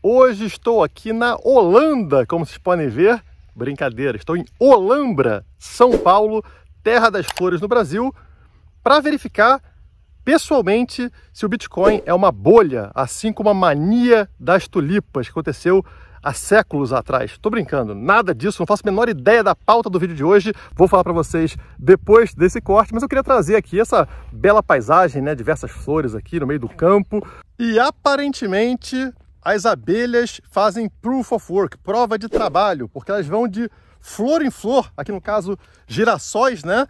Hoje estou aqui na Holanda, como vocês podem ver. Brincadeira, estou em Olambra, São Paulo, terra das flores no Brasil, para verificar pessoalmente se o Bitcoin é uma bolha, assim como a mania das tulipas que aconteceu há séculos atrás. Estou brincando, nada disso, não faço a menor ideia da pauta do vídeo de hoje. Vou falar para vocês depois desse corte, mas eu queria trazer aqui essa bela paisagem, né? Diversas flores aqui no meio do campo. E aparentemente as abelhas fazem proof of work, prova de trabalho, porque elas vão de flor em flor, aqui no caso girassóis, né?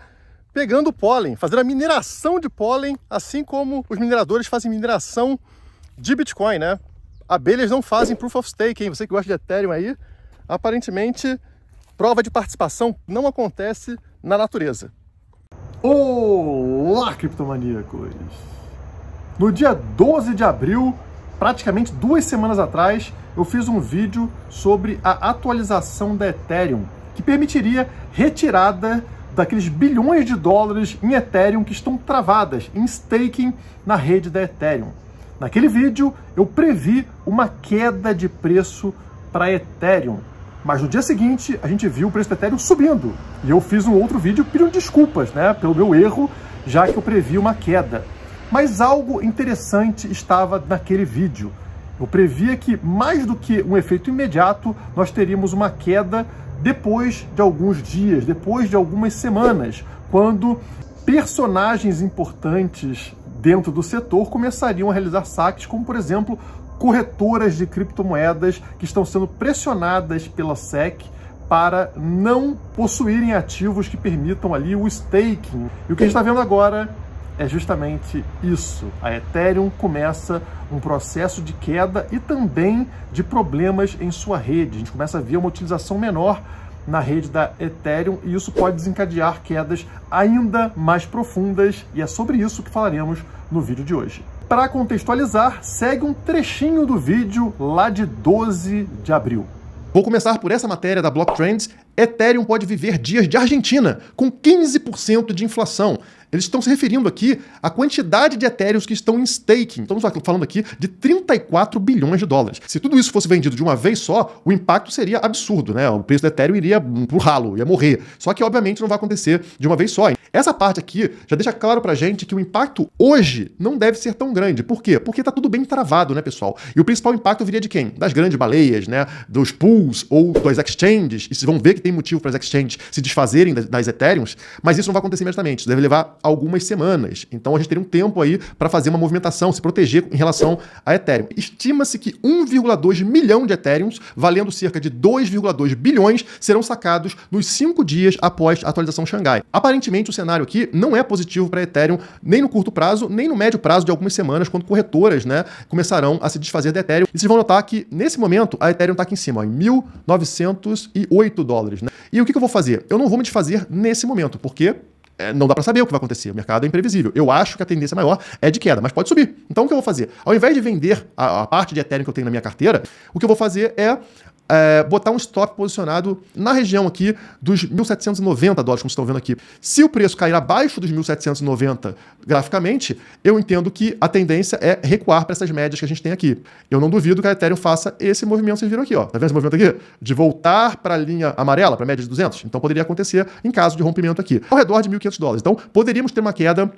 Pegando pólen, fazendo a mineração de pólen, assim como os mineradores fazem mineração de Bitcoin, né? Abelhas não fazem proof of stake, hein? Você que gosta de Ethereum aí, aparentemente prova de participação não acontece na natureza. Olá, criptomaníacos! No dia 12 de abril, praticamente 2 semanas atrás, eu fiz um vídeo sobre a atualização da Ethereum, que permitiria retirada daqueles bilhões de dólares em Ethereum que estão travadas em staking na rede da Ethereum. Naquele vídeo, eu previ uma queda de preço para Ethereum, mas no dia seguinte a gente viu o preço do Ethereum subindo. E eu fiz um outro vídeo pedindo desculpas, né, pelo meu erro, já que eu previ uma queda. Mas algo interessante estava naquele vídeo. Eu previa que, mais do que um efeito imediato, nós teríamos uma queda depois de alguns dias, depois de algumas semanas, quando personagens importantes dentro do setor começariam a realizar saques, como, por exemplo, corretoras de criptomoedas que estão sendo pressionadas pela SEC para não possuírem ativos que permitam ali o staking. E o que a gente está vendo agora é justamente isso. A Ethereum começa um processo de queda e também de problemas em sua rede. A gente começa a ver uma utilização menor na rede da Ethereum e isso pode desencadear quedas ainda mais profundas, e é sobre isso que falaremos no vídeo de hoje. Para contextualizar, segue um trechinho do vídeo lá de 12 de abril. Vou começar por essa matéria da Block Trends. Ethereum pode viver dias de Argentina, com 15% de inflação. Eles estão se referindo aqui à quantidade de Ethereums que estão em staking. Estamos falando aqui de 34 bilhões de dólares. Se tudo isso fosse vendido de uma vez só, o impacto seria absurdo, né? O preço do Ethereum iria pro ralo, ia morrer. Só que, obviamente, não vai acontecer de uma vez só. Essa parte aqui já deixa claro pra gente que o impacto hoje não deve ser tão grande. Por quê? Porque tá tudo bem travado, né, pessoal? E o principal impacto viria de quem? Das grandes baleias, né? Dos pools ou das exchanges. E vocês vão ver que tem motivo para as exchanges se desfazerem das Ethereums, mas isso não vai acontecer imediatamente. Isso deve levar algumas semanas. Então a gente teria um tempo aí para fazer uma movimentação, se proteger em relação a Ethereum. Estima-se que 1,2 milhão de Ethereums, valendo cerca de 2,2 bilhões, serão sacados nos 5 dias após a atualização Xangai. Aparentemente o cenário aqui não é positivo para Ethereum, nem no curto prazo, nem no médio prazo de algumas semanas, quando corretoras, né, começarão a se desfazer da Ethereum. E vocês vão notar que, nesse momento, a Ethereum está aqui em cima, ó, em 1.908 dólares. Né? E o que eu vou fazer? Eu não vou me desfazer nesse momento, porque não dá para saber o que vai acontecer. O mercado é imprevisível. Eu acho que a tendência maior é de queda, mas pode subir. Então o que eu vou fazer? Ao invés de vender a parte de Ethereum que eu tenho na minha carteira, o que eu vou fazer é botar um stop posicionado na região aqui dos 1.790 dólares, como vocês estão vendo aqui. Se o preço cair abaixo dos 1.790 graficamente, eu entendo que a tendência é recuar para essas médias que a gente tem aqui. Eu não duvido que a Ethereum faça esse movimento, vocês viram aqui, ó. Tá vendo esse movimento aqui? De voltar para a linha amarela, para a média de 200. Então poderia acontecer em caso de rompimento aqui, ao redor de 1.500 dólares. Então poderíamos ter uma queda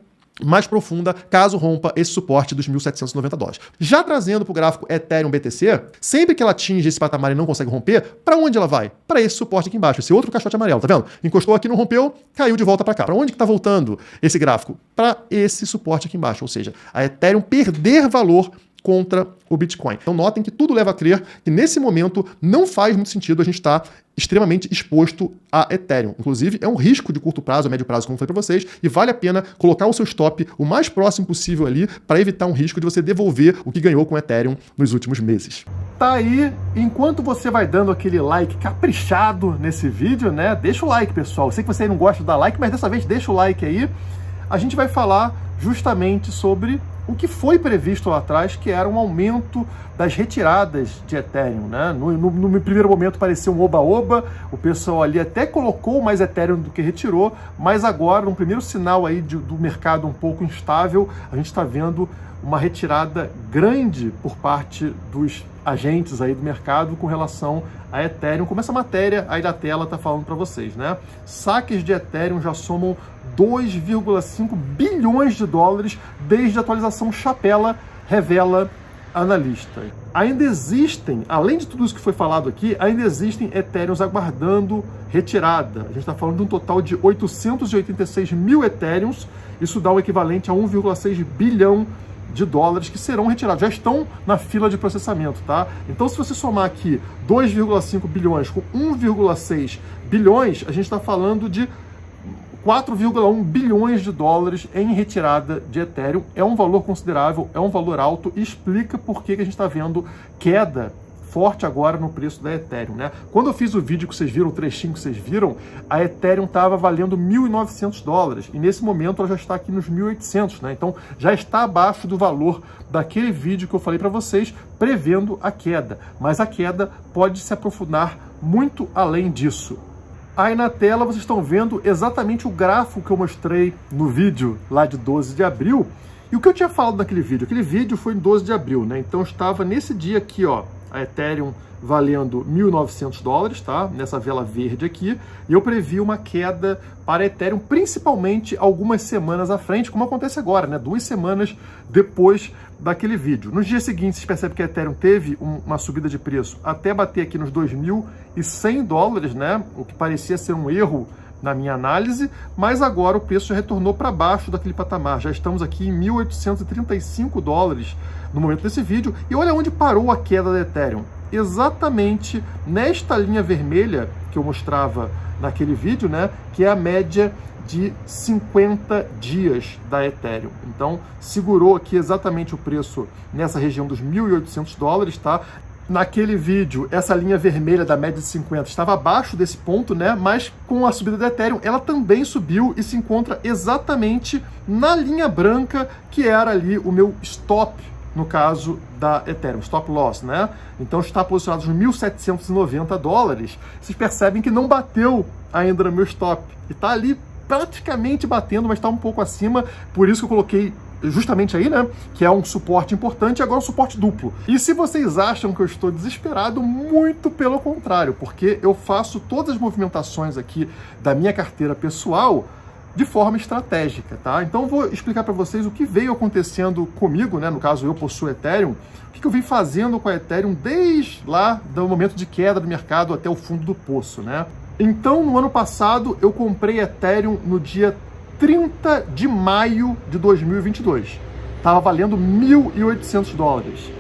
mais profunda caso rompa esse suporte dos 1.790 dólares. Já trazendo para o gráfico Ethereum BTC, sempre que ela atinge esse patamar e não consegue romper, para onde ela vai? Para esse suporte aqui embaixo, esse outro caixote amarelo, tá vendo? Encostou aqui, não rompeu, caiu de volta para cá. Para onde que está voltando esse gráfico? Para esse suporte aqui embaixo, ou seja, a Ethereum perder valor contra o Bitcoin. Então notem que tudo leva a crer que nesse momento não faz muito sentido a gente estar extremamente exposto a Ethereum. Inclusive é um risco de curto prazo, a médio prazo, como eu falei para vocês, e vale a pena colocar o seu stop o mais próximo possível ali para evitar um risco de você devolver o que ganhou com o Ethereum nos últimos meses. Tá aí, enquanto você vai dando aquele like caprichado nesse vídeo, né? Deixa o like, pessoal. Eu sei que você não gosta de dar like, mas dessa vez deixa o like aí. A gente vai falar justamente sobre o que foi previsto lá atrás, que era um aumento das retiradas de Ethereum, né? No primeiro momento parecia um oba-oba, o pessoal ali até colocou mais Ethereum do que retirou, mas agora, no primeiro sinal aí do mercado um pouco instável, a gente está vendo uma retirada grande por parte dos agentes aí do mercado com relação a Ethereum, como essa matéria aí da tela está falando para vocês, né? Saques de Ethereum já somam 2,5 bilhões de dólares desde a atualização Chapela, revela analista. Ainda existem, além de tudo isso que foi falado aqui, ainda existem Ethereums aguardando retirada. A gente está falando de um total de 886 mil Ethereums, isso dá o equivalente a 1,6 bilhão de dólares que serão retirados, já estão na fila de processamento, tá? Então, se você somar aqui 2,5 bilhões com 1,6 bilhões, a gente está falando de 4,1 bilhões de dólares em retirada de Ethereum. É um valor considerável, é um valor alto e explica por que a gente está vendo queda forte agora no preço da Ethereum, né? Quando eu fiz o vídeo que vocês viram, o trechinho que vocês viram, a Ethereum estava valendo 1.900 dólares e nesse momento ela já está aqui nos 1.800, né? Então já está abaixo do valor daquele vídeo que eu falei para vocês, prevendo a queda. Mas a queda pode se aprofundar muito além disso. Aí na tela vocês estão vendo exatamente o gráfico que eu mostrei no vídeo lá de 12 de abril. E o que eu tinha falado naquele vídeo? Aquele vídeo foi em 12 de abril, né? Então estava nesse dia aqui, ó, a Ethereum valendo 1.900 dólares, tá? Nessa vela verde aqui. E eu previ uma queda para a Ethereum, principalmente algumas semanas à frente, como acontece agora, né? 2 semanas depois daquele vídeo. Nos dias seguintes, vocês percebem que a Ethereum teve uma subida de preço até bater aqui nos 2.100 dólares, né? O que parecia ser um erro na minha análise, mas agora o preço já retornou para baixo daquele patamar. Já estamos aqui em 1.835 dólares no momento desse vídeo. E olha onde parou a queda da Ethereum. Exatamente nesta linha vermelha que eu mostrava naquele vídeo, né? Que é a média de 50 dias da Ethereum. Então, segurou aqui exatamente o preço nessa região dos 1.800 dólares, tá? Naquele vídeo, essa linha vermelha da média de 50 estava abaixo desse ponto, né? Mas com a subida da Ethereum, ela também subiu e se encontra exatamente na linha branca, que era ali o meu stop, no caso da Ethereum, stop loss, né? Então está posicionado nos 1.790 dólares. Vocês percebem que não bateu ainda no meu stop. E está ali praticamente batendo, mas está um pouco acima. Por isso que eu coloquei justamente aí, né, que é um suporte importante e agora um suporte duplo. E se vocês acham que eu estou desesperado, muito pelo contrário, porque eu faço todas as movimentações aqui da minha carteira pessoal de forma estratégica, tá? Então eu vou explicar para vocês o que veio acontecendo comigo, né, no caso eu possuo Ethereum, o que eu vim fazendo com a Ethereum desde lá do momento de queda do mercado até o fundo do poço, né? Então, no ano passado, eu comprei Ethereum no dia 30 de maio de 2022. Estava valendo 1.800 dólares.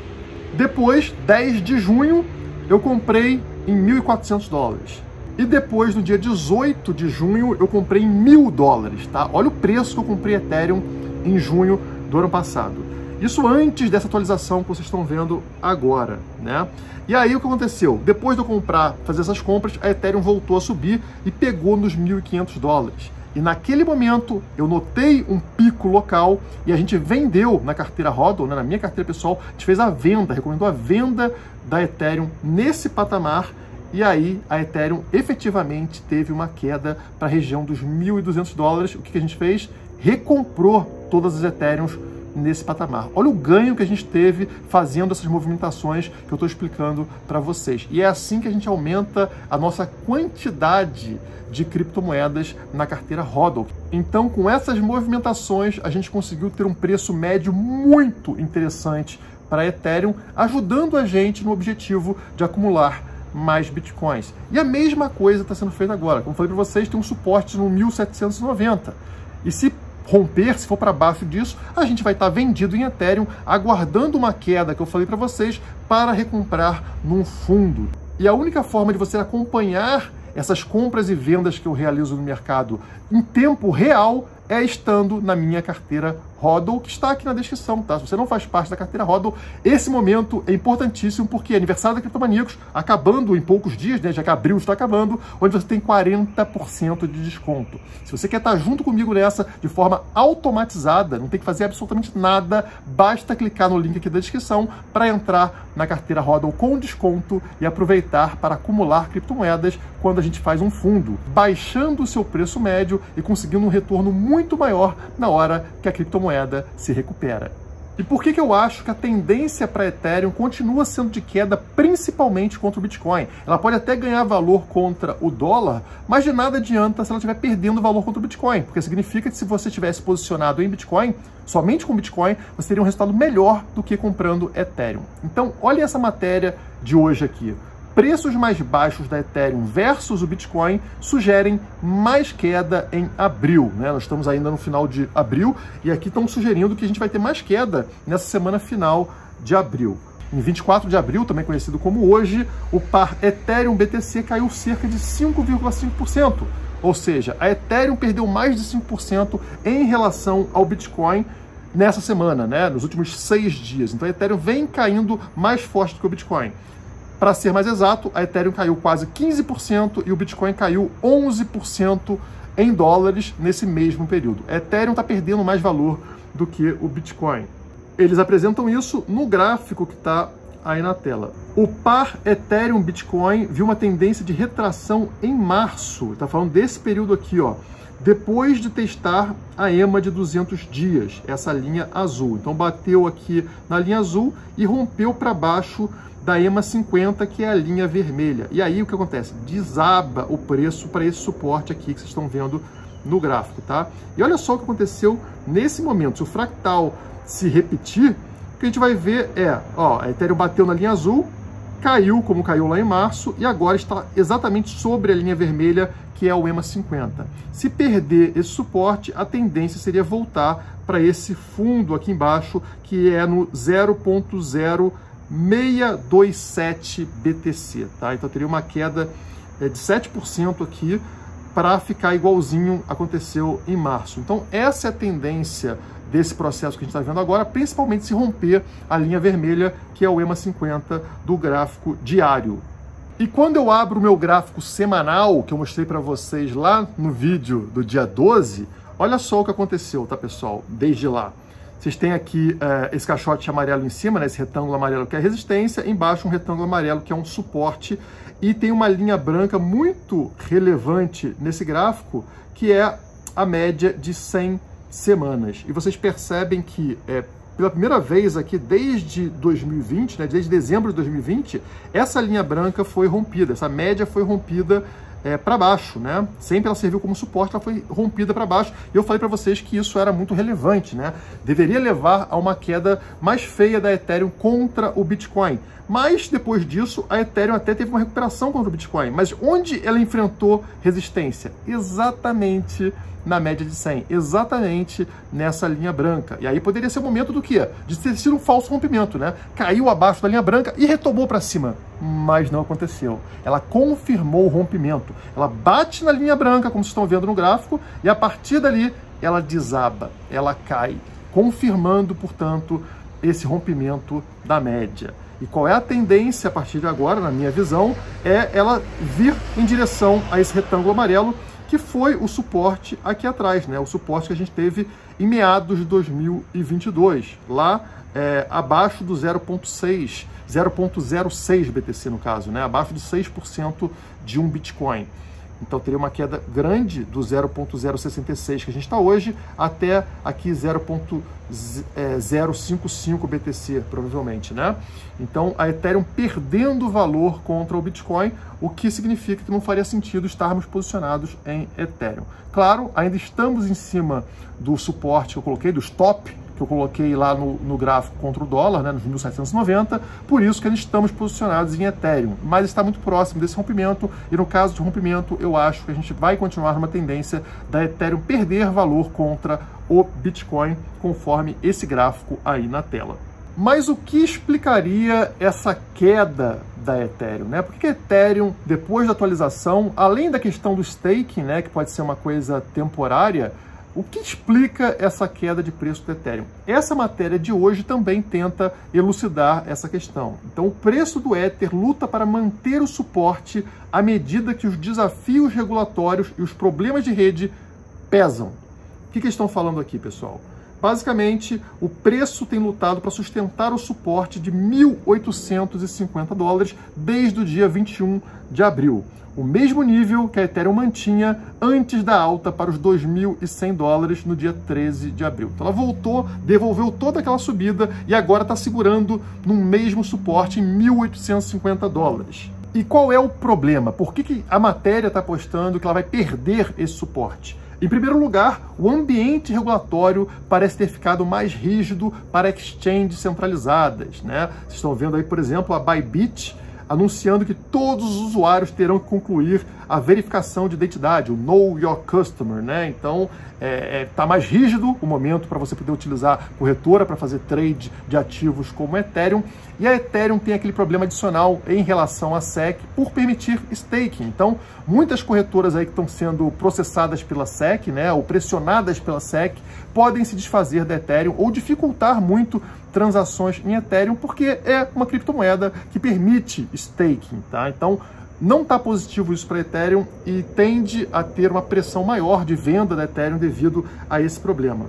Depois, 10 de junho, eu comprei em 1.400 dólares. E depois, no dia 18 de junho, eu comprei em 1.000 dólares, tá? Olha o preço que eu comprei Ethereum em junho do ano passado. Isso antes dessa atualização que vocês estão vendo agora, né? E aí o que aconteceu? Depois de eu comprar, fazer essas compras, a Ethereum voltou a subir e pegou nos 1.500 dólares. E naquele momento eu notei um pico local e a gente vendeu na carteira HODL, né, na minha carteira pessoal, a gente fez a venda, recomendou a venda da Ethereum nesse patamar. E aí a Ethereum efetivamente teve uma queda para a região dos 1.200 dólares. O que a gente fez? Recomprou todas as Ethereums nesse patamar. Olha o ganho que a gente teve fazendo essas movimentações que eu estou explicando para vocês. E é assim que a gente aumenta a nossa quantidade de criptomoedas na carteira HODL. Então, com essas movimentações, a gente conseguiu ter um preço médio muito interessante para a Ethereum, ajudando a gente no objetivo de acumular mais bitcoins. E a mesma coisa está sendo feita agora. Como eu falei para vocês, tem um suporte no 1.790. E se romper, se for para baixo disso, a gente vai estar vendido em Ethereum, aguardando uma queda que eu falei para vocês para recomprar num fundo. E a única forma de você acompanhar essas compras e vendas que eu realizo no mercado em tempo real é estando na minha carteira HODL, que está aqui na descrição, tá? Se você não faz parte da carteira HODL, esse momento é importantíssimo porque é aniversário da Criptomaníacos, acabando em poucos dias, né? Já que abril está acabando, onde você tem 40% de desconto. Se você quer estar junto comigo nessa de forma automatizada, não tem que fazer absolutamente nada, basta clicar no link aqui da descrição para entrar na carteira HODL com desconto e aproveitar para acumular criptomoedas quando a gente faz um fundo, baixando o seu preço médio e conseguindo um retorno muito maior na hora que a criptomoeda se recupera. E por que eu acho que a tendência para Ethereum continua sendo de queda, principalmente contra o Bitcoin? Ela pode até ganhar valor contra o dólar, mas de nada adianta se ela estiver perdendo valor contra o Bitcoin, porque significa que se você tivesse posicionado em Bitcoin, somente com Bitcoin, você teria um resultado melhor do que comprando Ethereum. Então, olha essa matéria de hoje aqui. Preços mais baixos da Ethereum versus o Bitcoin sugerem mais queda em abril, né? Nós estamos ainda no final de abril e aqui estão sugerindo que a gente vai ter mais queda nessa semana final de abril. Em 24 de abril, também conhecido como hoje, o par Ethereum-BTC caiu cerca de 5,5%. Ou seja, a Ethereum perdeu mais de 5% em relação ao Bitcoin nessa semana, né? Nos últimos 6 dias. Então a Ethereum vem caindo mais forte do que o Bitcoin. Para ser mais exato, a Ethereum caiu quase 15% e o Bitcoin caiu 11% em dólares nesse mesmo período. A Ethereum está perdendo mais valor do que o Bitcoin. Eles apresentam isso no gráfico que está aí na tela. O par Ethereum-Bitcoin viu uma tendência de retração em março. Está falando desse período aqui, ó. Depois de testar a EMA de 200 dias, essa linha azul. Então bateu aqui na linha azul e rompeu para baixo da EMA 50, que é a linha vermelha. E aí o que acontece? Desaba o preço para esse suporte aqui que vocês estão vendo no gráfico, tá? E olha só o que aconteceu nesse momento. Se o fractal se repetir, o que a gente vai ver é, ó, a Ethereum bateu na linha azul, caiu como caiu lá em março e agora está exatamente sobre a linha vermelha, que é o EMA 50. Se perder esse suporte, a tendência seria voltar para esse fundo aqui embaixo, que é no 0.0627 BTC, tá? Então teria uma queda de 7% aqui para ficar igualzinho aconteceu em março. Então essa é a tendência desse processo que a gente está vendo agora, principalmente se romper a linha vermelha, que é o EMA 50 do gráfico diário. E quando eu abro o meu gráfico semanal, que eu mostrei para vocês lá no vídeo do dia 12, olha só o que aconteceu, tá, pessoal? Desde lá. Vocês têm aqui esse caixote amarelo em cima, né, esse retângulo amarelo que é a resistência, embaixo um retângulo amarelo que é um suporte, e tem uma linha branca muito relevante nesse gráfico, que é a média de 100 semanas. E vocês percebem que pela primeira vez aqui desde 2020, né, desde dezembro de 2020, essa linha branca foi rompida, essa média foi rompida para baixo, né? Sempre ela serviu como suporte, ela foi rompida para baixo. E eu falei para vocês que isso era muito relevante, né? Deveria levar a uma queda mais feia da Ethereum contra o Bitcoin. Mas depois disso, a Ethereum até teve uma recuperação contra o Bitcoin. Mas onde ela enfrentou resistência? Exatamente na média de 100, exatamente nessa linha branca. E aí poderia ser o momento do quê? De ter sido um falso rompimento, né? Caiu abaixo da linha branca e retomou para cima. Mas não aconteceu. Ela confirmou o rompimento. Ela bate na linha branca, como vocês estão vendo no gráfico, e a partir dali ela desaba, ela cai, confirmando, portanto, esse rompimento da média. E qual é a tendência a partir de agora, na minha visão, é ela vir em direção a esse retângulo amarelo, que foi o suporte aqui atrás, né? O suporte que a gente teve em meados de 2022, lá abaixo do 0.06 BTC no caso, né? Abaixo de 6% de um Bitcoin. Então teria uma queda grande do 0.066 que a gente está hoje até aqui 0.055 BTC, provavelmente, né? Então a Ethereum perdendo valor contra o Bitcoin, o que significa que não faria sentido estarmos posicionados em Ethereum. Claro, ainda estamos em cima do suporte que eu coloquei, do stop que eu coloquei lá no gráfico contra o dólar, né, nos 1790, por isso que estamos posicionados em Ethereum, mas está muito próximo desse rompimento, e no caso de rompimento, eu acho que a gente vai continuar numa tendência da Ethereum perder valor contra o Bitcoin, conforme esse gráfico aí na tela. Mas o que explicaria essa queda da Ethereum, né? Porque a Ethereum, depois da atualização, além da questão do staking, né, que pode ser uma coisa temporária, O que explica essa queda de preço do Ethereum? Essa matéria de hoje também tenta elucidar essa questão. Então, o preço do Ether luta para manter o suporte à medida que os desafios regulatórios e os problemas de rede pesam. O que eles estão falando aqui, pessoal? Basicamente, o preço tem lutado para sustentar o suporte de $1.850 desde o dia 21 de abril. O mesmo nível que a Ethereum mantinha antes da alta para os $2.100 no dia 13 de abril. Então ela voltou, devolveu toda aquela subida e agora está segurando no mesmo suporte em $1.850. E qual é o problema? Por que a matéria está apostando que ela vai perder esse suporte? Em primeiro lugar, o ambiente regulatório parece ter ficado mais rígido para exchanges centralizadas, né? Vocês estão vendo aí, por exemplo, a Bybit anunciando que todos os usuários terão que concluir a verificação de identidade, o Know Your Customer, né? Então, tá mais rígido o momento para você poder utilizar corretora para fazer trade de ativos como Ethereum. E a Ethereum tem aquele problema adicional em relação à SEC por permitir staking. Então, muitas corretoras aí que estão sendo processadas pela SEC, né, ou pressionadas pela SEC, podem se desfazer da Ethereum ou dificultar muito transações em Ethereum, porque é uma criptomoeda que permite staking, tá? Então, não está positivo isso para Ethereum e tende a ter uma pressão maior de venda da Ethereum devido a esse problema.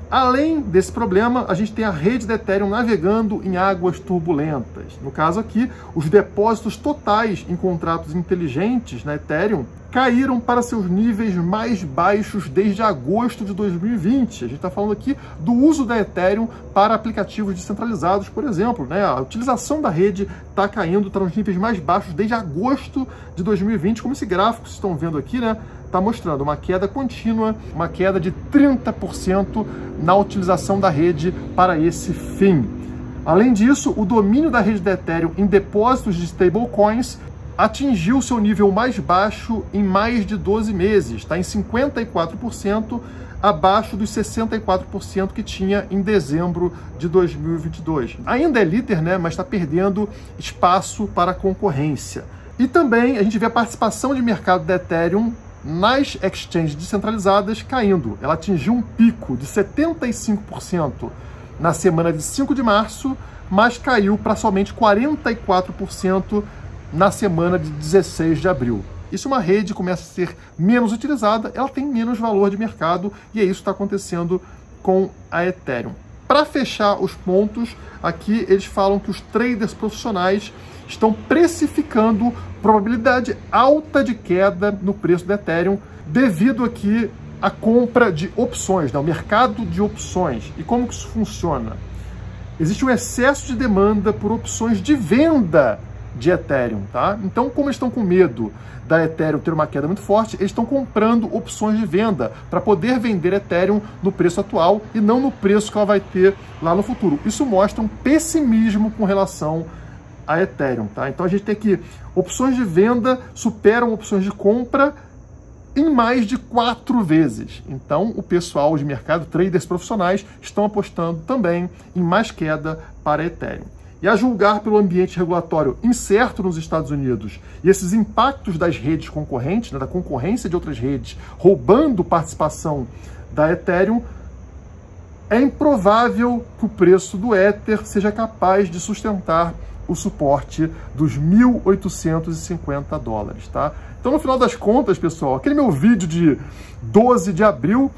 Além desse problema, a gente tem a rede da Ethereum navegando em águas turbulentas. No caso aqui, os depósitos totais em contratos inteligentes na Ethereum caíram para seus níveis mais baixos desde agosto de 2020. A gente está falando aqui do uso da Ethereum para aplicativos descentralizados, por exemplo, né? A utilização da rede está caindo, está nos níveis mais baixos desde agosto de 2020, como esse gráfico que vocês estão vendo aqui, né? Está mostrando uma queda contínua, uma queda de 30% na utilização da rede para esse fim. Além disso, o domínio da rede da Ethereum em depósitos de stablecoins atingiu seu nível mais baixo em mais de 12 meses, está em 54%, abaixo dos 64% que tinha em dezembro de 2022. Ainda é líder, né, mas está perdendo espaço para a concorrência. E também a gente vê a participação de mercado da Ethereum nas exchanges descentralizadas caindo. Ela atingiu um pico de 75% na semana de 5 de março, mas caiu para somente 44% na semana de 16 de abril. E se uma rede começa a ser menos utilizada, ela tem menos valor de mercado, e é isso que está acontecendo com a Ethereum. Para fechar os pontos, aqui eles falam que os traders profissionais estão precificando probabilidade alta de queda no preço do Ethereum devido aqui à compra de opções, né? O mercado de opções. E como que isso funciona? Existe um excesso de demanda por opções de venda de Ethereum, tá? Então, como eles estão com medo da Ethereum ter uma queda muito forte, eles estão comprando opções de venda para poder vender Ethereum no preço atual e não no preço que ela vai ter lá no futuro. Isso mostra um pessimismo com relação a Ethereum, tá? Então a gente tem que opções de venda superam opções de compra em mais de 4 vezes. Então o pessoal de mercado, traders profissionais, estão apostando também em mais queda para Ethereum. E a julgar pelo ambiente regulatório incerto nos Estados Unidos e esses impactos das redes concorrentes, né, da concorrência de outras redes, roubando participação da Ethereum, é improvável que o preço do Ether seja capaz de sustentar o suporte dos $1.850, tá? Então, no final das contas, pessoal, aquele meu vídeo de 12 de abril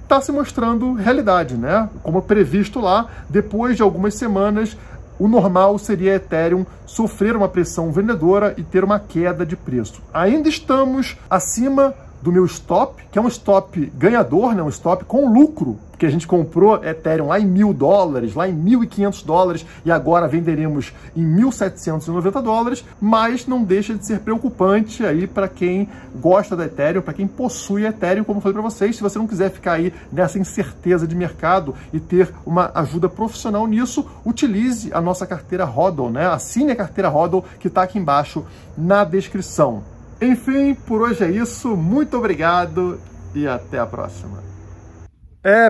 está se mostrando realidade, né? Como previsto lá, depois de algumas semanas, o normal seria a Ethereum sofrer uma pressão vendedora e ter uma queda de preço. Ainda estamos acima do meu stop, que é um stop ganhador, né? Um stop com lucro, porque a gente comprou Ethereum lá em $1.000, lá em $1.500 e agora venderemos em $1.790, mas não deixa de ser preocupante aí para quem gosta da Ethereum, para quem possui Ethereum, como eu falei para vocês. Se você não quiser ficar aí nessa incerteza de mercado e ter uma ajuda profissional nisso, utilize a nossa carteira HODL, né? Assine a carteira HODL que está aqui embaixo na descrição. Enfim, por hoje é isso. Muito obrigado e até a próxima.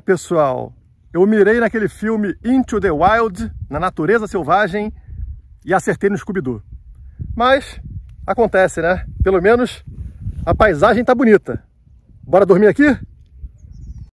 Pessoal, eu mirei naquele filme Into the Wild, na natureza selvagem, e acertei no Scooby-Doo. Mas acontece, né? Pelo menos a paisagem tá bonita. Bora dormir aqui?